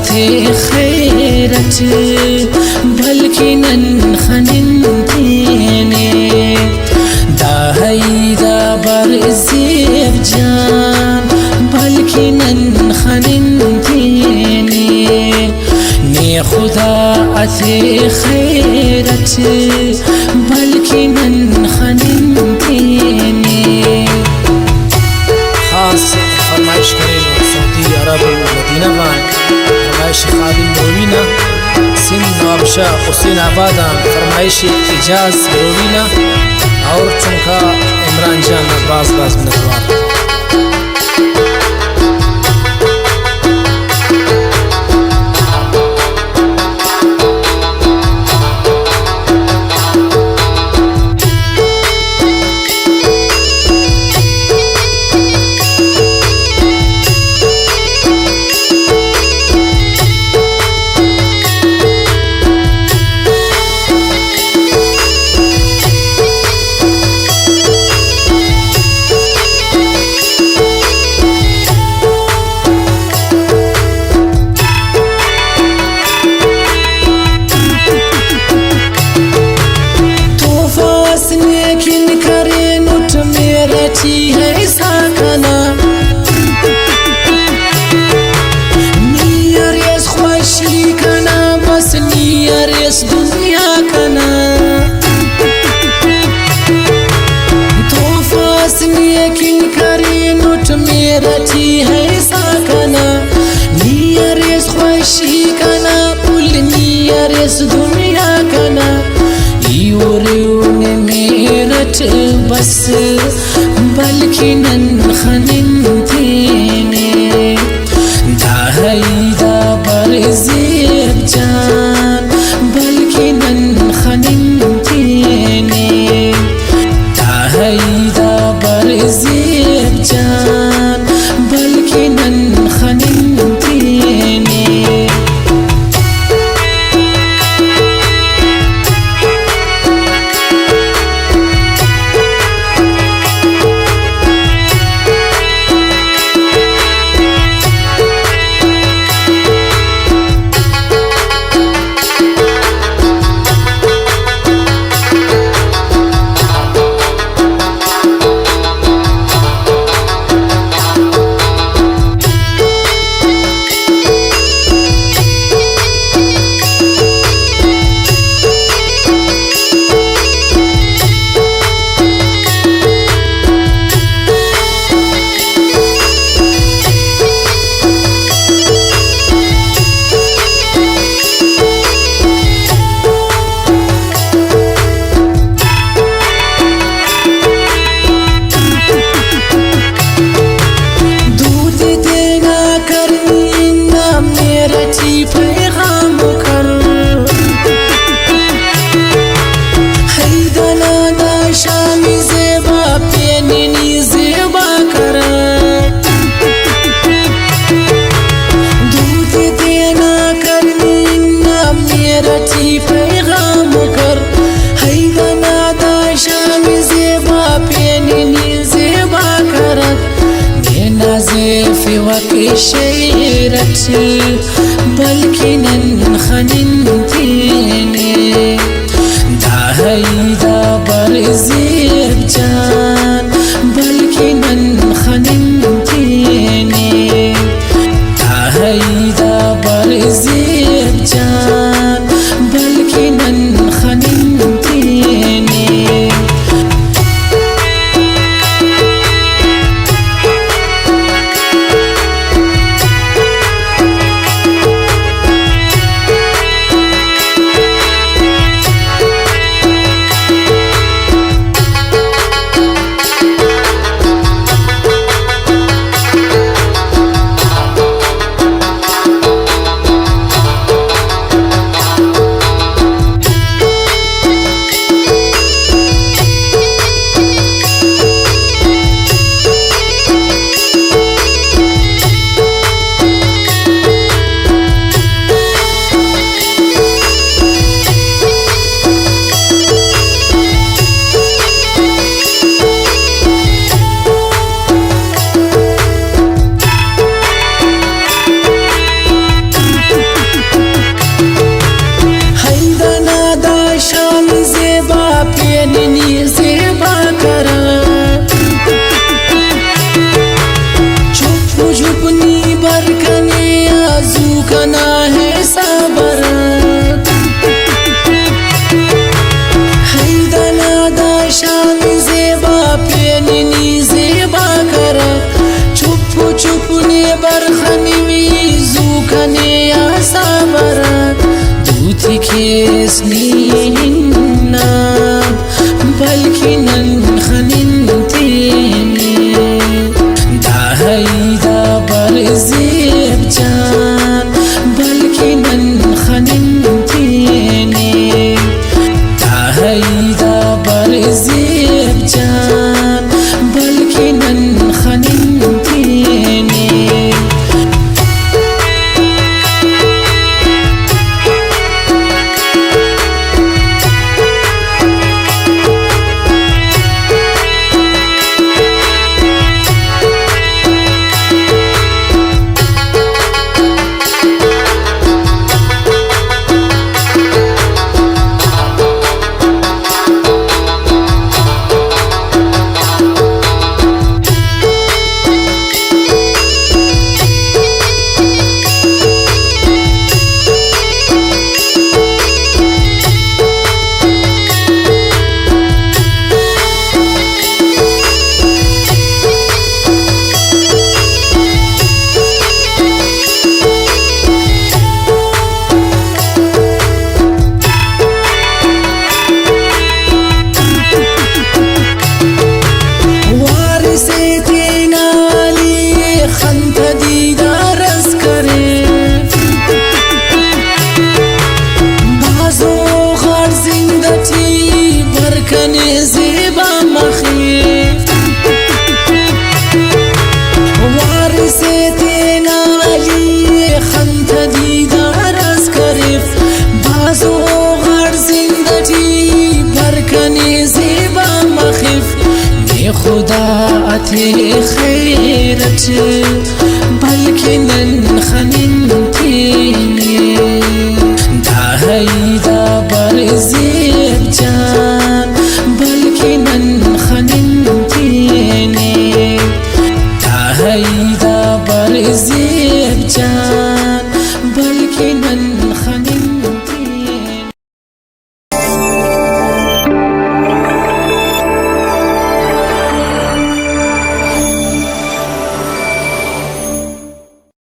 अथे खैरत बल्कि नन खनिन तेने दाहैदा बर ज़ेब जान बल्कि नन खनिन तेने ने खुदा अथे खैरत बल्कि नन खनिन तेने। खास फरमाइश करें सऊदी अरब मदीना वान फरमाइश खादिम रोवीना सिंध नवाबशाह हुसैन आबादा फरमाइश इजाज रोवीना और चुनका इमरान जान बाज मिनतवार। है साकना नियर यस ख्वाशी कना बस नियर यस दुनिया कना तोफास यकीन करे नुट मेरठी है साकना नियर यस ख्वाशी कना पुल नियर यस दुनिया कना यूरे मेरठ बस बल्कि नन खनिन तेने दाहैदा बर ज़ेब जान बल्कि नन खनिन तेने दाहैदा बर ज़ेब जान बल्कि नन खनिन तेने। शेरत बल्कि नन खनिन तेने दाहैदा बर ज़ेब जान बल्कि नन खनिन तेने दाहैदा बर ज़ेब जान बल्कि नन खनिन तेने। كيسنينا بلكنا خننتيني دا هيدا برزيب جان بلكنا خننتيني دا هيدا برزيب جان بلكنا خننتيني خدا أتي خيرت بلكن خننتي